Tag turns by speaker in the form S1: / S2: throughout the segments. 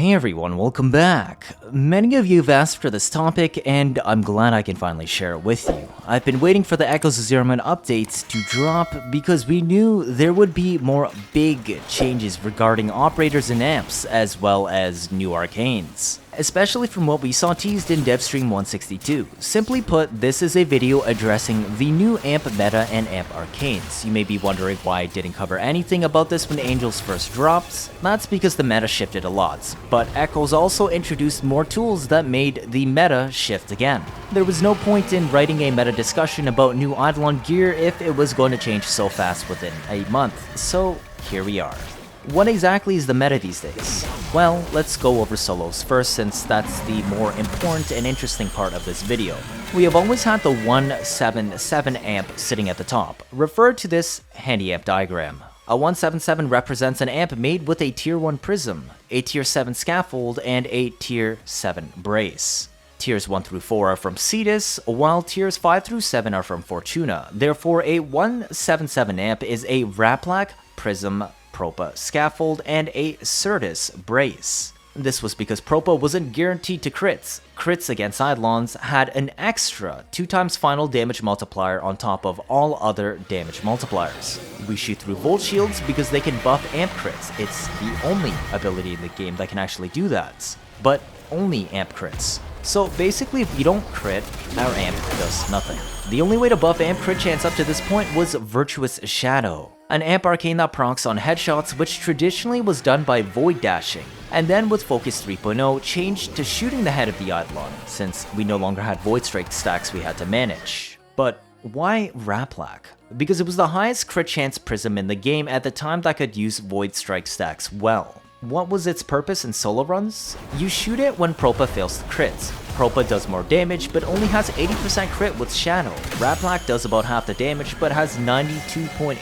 S1: Hey everyone, welcome back. Many of you have asked for this topic, and I'm glad I can finally share it with you. I've been waiting for the Post-Zariman updates to drop because we knew there would be more big changes regarding operators and amps, as well as new arcanes. Especially from what we saw teased in DevStream 162. Simply put, this is a video addressing the new amp meta and amp arcanes. You may be wondering why I didn't cover anything about this when Angels first dropped. That's because the meta shifted a lot, but Echoes also introduced more tools that made the meta shift again. There was no point in writing a meta discussion about new Eidolon gear if it was going to change so fast within a month, so here we are. What exactly is the meta these days? Well, let's go over solos first, since that's the more important and interesting part of this video. We have always had the 177 amp sitting at the top, referred to this handy amp diagram. A 177 represents an amp made with a tier 1 prism, a tier 7 scaffold, and a tier 7 brace. Tiers 1 through 4 are from Cetus, while tiers 5 through 7 are from Fortuna. Therefore, a 177 amp is a Raplac, prism, Propa scaffold, and a Certus brace. This was because Propa wasn't guaranteed to crits. Crits against Eidolons had an extra 2x final damage multiplier on top of all other damage multipliers. We shoot through Volt Shields because they can buff amp crits. It's the only ability in the game that can actually do that, but only amp crits. So basically, if you don't crit, our amp does nothing. The only way to buff amp crit chance up to this point was Virtuous Shadow, an amp arcane that procs on headshots, which traditionally was done by void dashing, and then with Focus 3.0 changed to shooting the head of the Eidolon, since we no longer had void strike stacks we had to manage. But why Raplac? Because it was the highest crit chance prism in the game at the time that could use void strike stacks well. What was its purpose in solo runs? You shoot it when Propa fails to crit. Propa does more damage, but only has 80% crit with Shadow. Raplac does about half the damage, but has 92.8%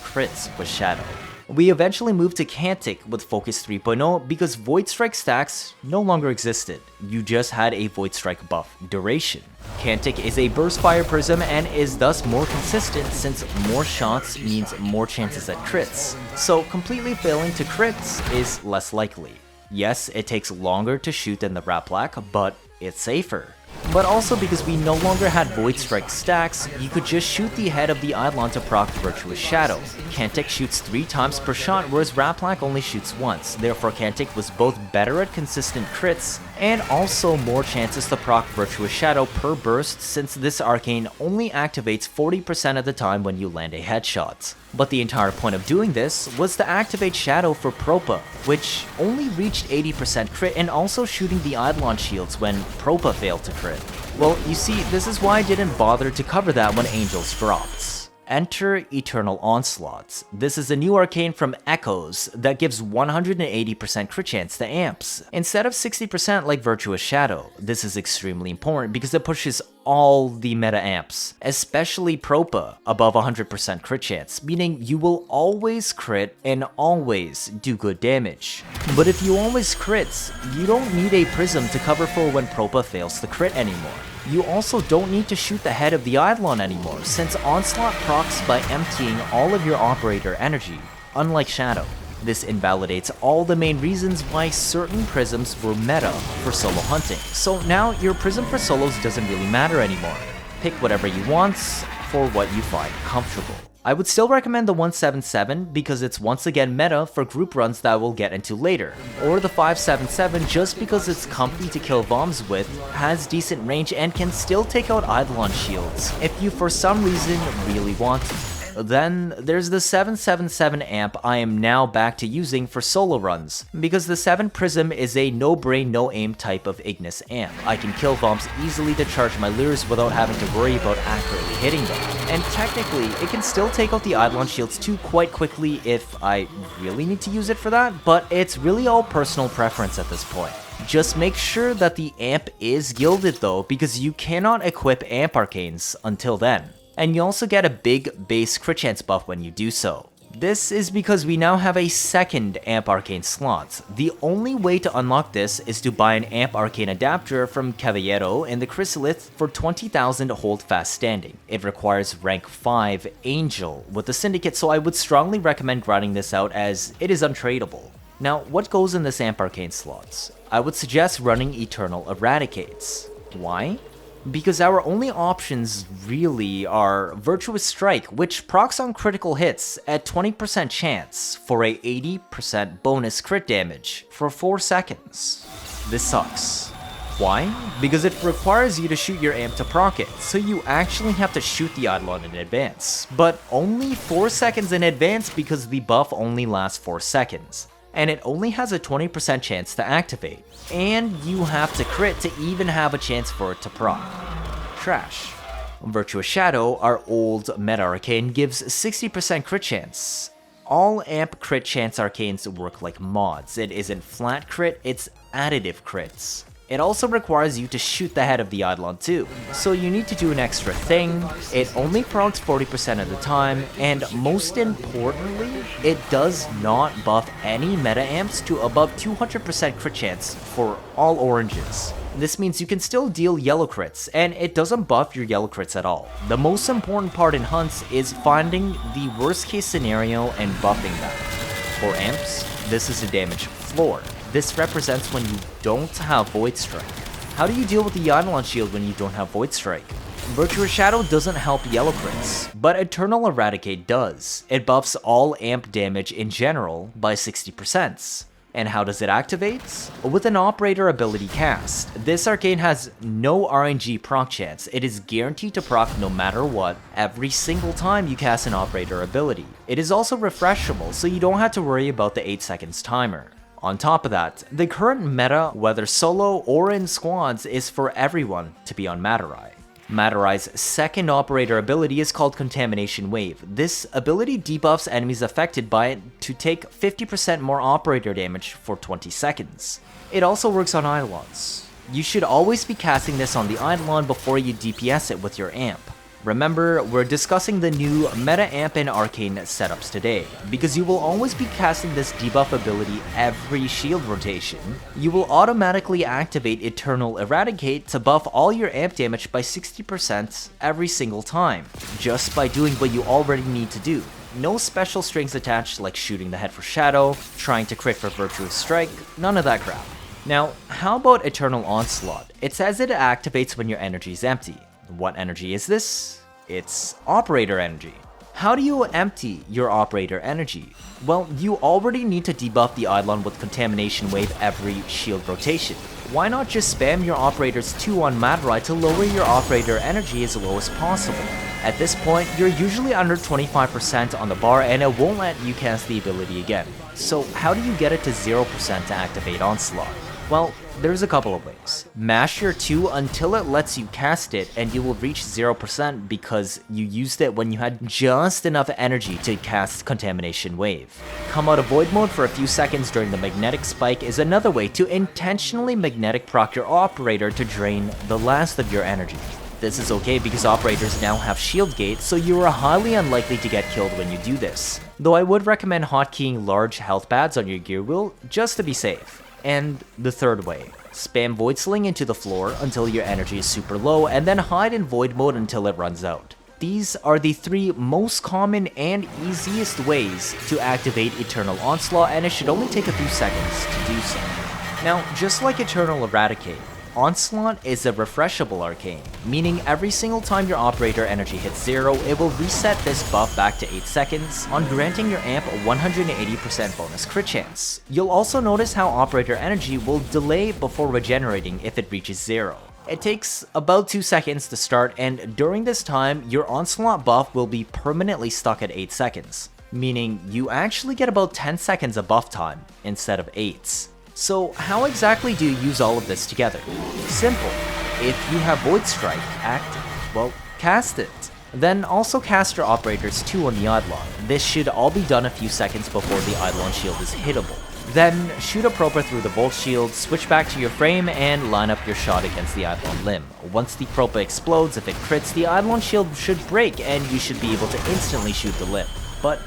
S1: crits with Shadow. We eventually moved to Cantic with Focus 3.0 because Void Strike stacks no longer existed. You just had a Void Strike buff duration. Cantic is a burst fire prism and is thus more consistent, since more shots means more chances at crits. So completely failing to crits is less likely. Yes, it takes longer to shoot than the Raplac, but it's safer. But also because we no longer had Void Strike stacks, you could just shoot the head of the Eidolon to proc Virtuous Shadow. Cantic shoots 3 times per shot, whereas Raplac only shoots once. Therefore, Cantic was both better at consistent crits, and also more chances to proc Virtuous Shadow per burst, since this arcane only activates 40% of the time when you land a headshot. But the entire point of doing this was to activate Shadow for Propa, which only reached 80% crit, and also shooting the Eidolon shields when Propa failed to crit. Well, you see, this is why I didn't bother to cover that when Angels dropped. Enter Eternal Onslaught. This is a new arcane from Echoes that gives 180% crit chance to amps, instead of 60% like Virtuous Shadow. This is extremely important because it pushes all the meta amps, especially Propa, above 100% crit chance, meaning you will always crit and always do good damage. But if you always crits, you don't need a prism to cover for when Propa fails to crit anymore. You also don't need to shoot the head of the Eidolon anymore, since Onslaught procs by emptying all of your operator energy, unlike Shadow. This invalidates all the main reasons why certain prisms were meta for solo hunting. So now your prism for solos doesn't really matter anymore. Pick whatever you want for what you find comfortable. I would still recommend the 177 because it's once again meta for group runs that we'll get into later, or the 577 just because it's comfy to kill bombs with, has decent range, and can still take out Eidolon shields if you for some reason really want to. Then there's the 777 amp I am now back to using for solo runs, because the 7 Prism is a no-brain, no-aim type of Ignis amp. I can kill bombs easily to charge my lures without having to worry about accurately hitting them. And technically, it can still take out the Eidolon shields too quite quickly if I really need to use it for that, but it's really all personal preference at this point. Just make sure that the amp is gilded though, because you cannot equip amp arcanes until then. And you also get a big base crit chance buff when you do so. This is because we now have a second amp arcane slot. The only way to unlock this is to buy an amp arcane adapter from Caballero in the Chrysalith for 20,000 hold fast standing. It requires rank 5 Angel with the Syndicate, so I would strongly recommend grinding this out as it is untradeable. Now, what goes in this amp Arcane slots? I would suggest running Eternal Eradicates. Why? Because our only options really are Virtuous Strike, which procs on critical hits at 20% chance for a 80% bonus crit damage for 4 seconds. This sucks. Why? Because it requires you to shoot your amp to proc it, so you actually have to shoot the Eidolon in advance, but only 4 seconds in advance because the buff only lasts 4 seconds, and it only has a 20% chance to activate, and you have to crit to even have a chance for it to proc. Trash. Virtuous Shadow, our old meta arcane, gives 60% crit chance. All amp crit chance arcanes work like mods. It isn't flat crit, it's additive crits. It also requires you to shoot the head of the Eidolon too, so you need to do an extra thing. It only procs 40% of the time, and most importantly, it does not buff any meta amps to above 200% crit chance for all oranges. This means you can still deal yellow crits, and it doesn't buff your yellow crits at all. The most important part in hunts is finding the worst case scenario and buffing that. For amps, this is a damage floor. This represents when you don't have Void Strike. How do you deal with the Eidolon shield when you don't have Void Strike? Virtuous Shadow doesn't help yellow crits, but Eternal Eradicate does. It buffs all amp damage in general by 60%. And how does it activate? With an Operator ability cast. This arcane has no RNG proc chance. It is guaranteed to proc no matter what, every single time you cast an Operator ability. It is also refreshable, so you don't have to worry about the 8 seconds timer. On top of that, the current meta, whether solo or in squads, is for everyone to be on Madurai. Madurai's second operator ability is called Contamination Wave. This ability debuffs enemies affected by it to take 50% more operator damage for 20 seconds. It also works on Eidolons. You should always be casting this on the Eidolon before you DPS it with your amp. Remember, we're discussing the new meta amp and arcane setups today, because you will always be casting this debuff ability every shield rotation. You will automatically activate Eternal Eradicate to buff all your amp damage by 60% every single time, just by doing what you already need to do. No special strings attached like shooting the head for Shadow, trying to crit for Virtuous Strike, none of that crap. Now, how about Eternal Onslaught? It says it activates when your energy is empty. What energy is this? It's operator energy. How do you empty your operator energy? Well, you already need to debuff the Eidolon with Contamination Wave every shield rotation. Why not just spam your operators 2 on Madurai to lower your operator energy as low as possible? At this point, you're usually under 25% on the bar and it won't let you cast the ability again. So how do you get it to 0% to activate Onslaught? Well, there's a couple of ways. Mash your 2 until it lets you cast it and you will reach 0% because you used it when you had just enough energy to cast Contamination Wave. Come out of Void Mode for a few seconds during the Magnetic Spike is another way to intentionally Magnetic proc your operator to drain the last of your energy. This is okay because operators now have shield gate, so you are highly unlikely to get killed when you do this. Though I would recommend hotkeying large health pads on your gear wheel just to be safe. And the third way, spam Void Sling into the floor until your energy is super low and then hide in Void Mode until it runs out. These are the 3 most common and easiest ways to activate Eternal Onslaught, and it should only take a few seconds to do so. Now, just like Eternal Eradicate, Onslaught is a refreshable arcane, meaning every single time your operator energy hits 0, it will reset this buff back to 8 seconds on granting your amp a 180% bonus crit chance. You'll also notice how operator energy will delay before regenerating if it reaches 0. It takes about 2 seconds to start, and during this time, your Onslaught buff will be permanently stuck at 8 seconds, meaning you actually get about 10 seconds of buff time instead of 8s. So how exactly do you use all of this together? Simple. If you have Void Strike active, well, cast it. Then also cast your operators 2 on the Eidolon. This should all be done a few seconds before the Eidolon shield is hittable. Then shoot a Proper through the Volt Shield, switch back to your frame, and line up your shot against the Eidolon limb. Once the Proper explodes, if it crits, the Eidolon shield should break and you should be able to instantly shoot the limb. But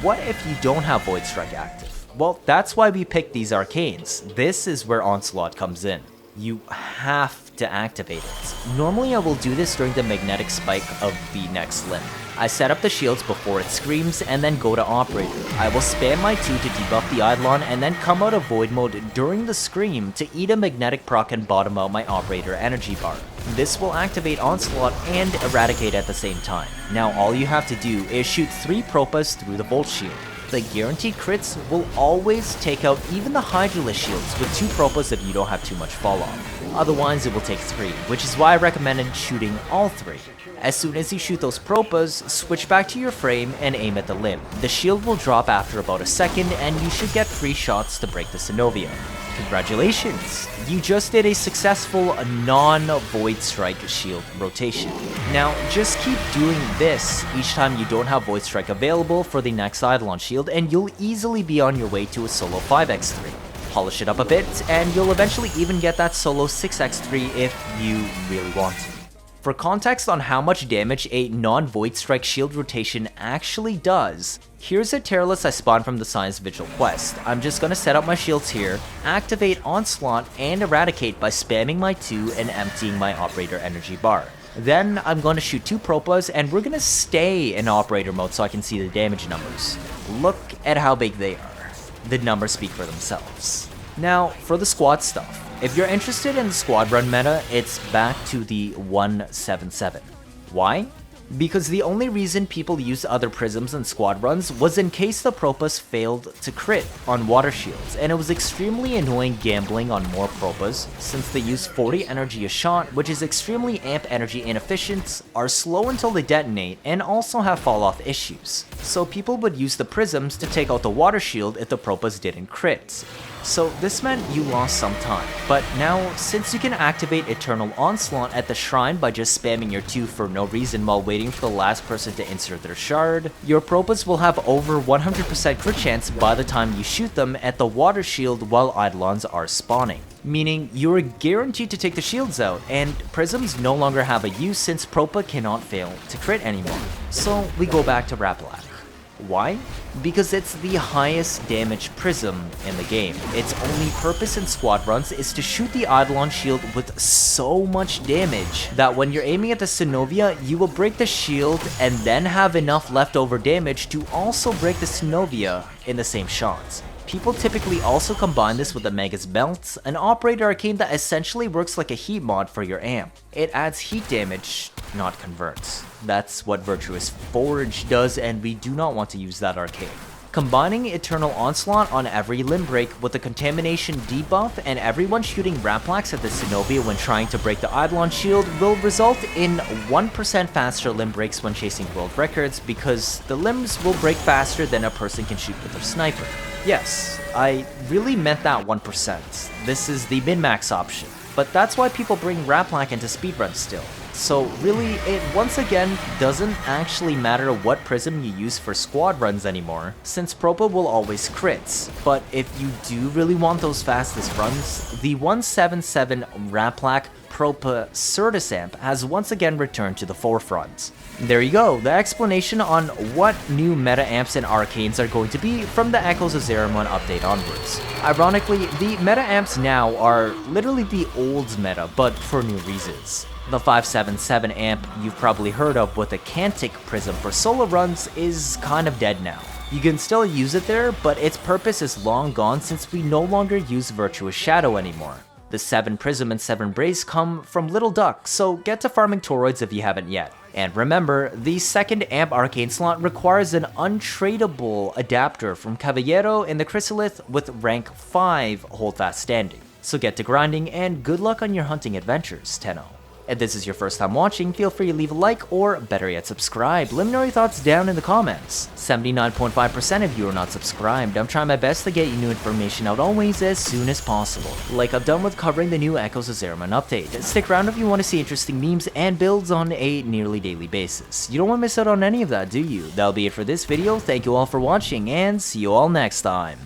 S1: what if you don't have Void Strike active? Well, that's why we picked these arcanes. This is where Onslaught comes in. You have to activate it. Normally I will do this during the magnetic spike of the next limb. I set up the shields before it screams and then go to operator. I will spam my 2 to debuff the Eidolon and then come out of void mode during the scream to eat a magnetic proc and bottom out my operator energy bar. This will activate Onslaught and eradicate at the same time. Now all you have to do is shoot 3 Propas through the Volt Shield. The guaranteed crits will always take out even the Hydralisk shields with 2 Propas if you don't have too much fall off. Otherwise it will take 3, which is why I recommended shooting all 3. As soon as you shoot those Propas, switch back to your frame and aim at the limb. The shield will drop after about a second and you should get 3 shots to break the Synovia. Congratulations! You just did a successful non-Void Strike shield rotation. Now, just keep doing this each time you don't have Void Strike available for the next Eidolon shield and you'll easily be on your way to a solo 5x3. Polish it up a bit and you'll eventually even get that solo 6x3 if you really want to. For context on how much damage a non-Void Strike shield rotation actually does, here's a tier list I spawned from the Science Vigil quest. I'm just gonna set up my shields here, activate Onslaught and Eradicate by spamming my 2 and emptying my operator energy bar. Then I'm gonna shoot 2 Propas and we're gonna stay in operator mode so I can see the damage numbers. Look at how big they are. The numbers speak for themselves. Now, for the squad stuff. If you're interested in the squad run meta, it's back to the 177. Why? Because the only reason people used other prisms and squad runs was in case the Propas failed to crit on water shields, and it was extremely annoying gambling on more Propas since they use 40 energy a shot, which is extremely amp energy inefficient, are slow until they detonate, and also have fall off issues. So people would use the prisms to take out the water shield if the Propas didn't crit. So this meant you lost some time, but now since you can activate Eternal Onslaught at the shrine by just spamming your 2 for no reason while waiting for the last person to insert their shard, your Propas will have over 100% crit chance by the time you shoot them at the water shield while Eidolons are spawning. Meaning you're guaranteed to take the shields out, and prisms no longer have a use since Propa cannot fail to crit anymore. So we go back to Raplac. Why? Because it's the highest damage prism in the game. Its only purpose in squad runs is to shoot the Eidolon shield with so much damage that when you're aiming at the Synovia, you will break the shield and then have enough leftover damage to also break the Synovia in the same shots. People typically also combine this with the Magus Melt, an operator arcane that essentially works like a heat mod for your amp. It adds heat damage, not converts. That's what Virtuous Forge does, and we do not want to use that arcane. Combining Eternal Onslaught on every limb break with the Contamination debuff and everyone shooting Raplax at the Synovia when trying to break the Eidolon shield will result in 1% faster limb breaks when chasing world records because the limbs will break faster than a person can shoot with their sniper. Yes, I really meant that 1%. This is the min-max option, but that's why people bring Raplac into speedruns still. So really, it once again doesn't actually matter what prism you use for squad runs anymore, since Propa will always crit. But if you do really want those fastest runs, the 177 Raplac Propa Certus amp has once again returned to the forefront. There you go, the explanation on what new meta amps and arcanes are going to be from the Echoes of Zariman update onwards. Ironically, the meta amps now are literally the old meta, but for new reasons. The 577 amp you've probably heard of with a Cantic prism for solo runs is kind of dead now. You can still use it there, but its purpose is long gone since we no longer use Virtuous Shadow anymore. The 7 Prism and 7 Brace come from Little Duck, so get to farming Toroids if you haven't yet. And remember, the second amp Arcane Slot requires an untradeable adapter from Caballero in the Chrysalith with rank 5 Holdfast standing. So get to grinding and good luck on your hunting adventures, Tenno. If this is your first time watching, feel free to leave a like or, better yet, subscribe. Let me know your thoughts down in the comments. 79.5% of you are not subscribed. I'm trying my best to get you new information out always as soon as possible. Like I've done with covering the new Echoes of Zariman update. Stick around if you want to see interesting memes and builds on a nearly daily basis. You don't want to miss out on any of that, do you? That'll be it for this video. Thank you all for watching and see you all next time.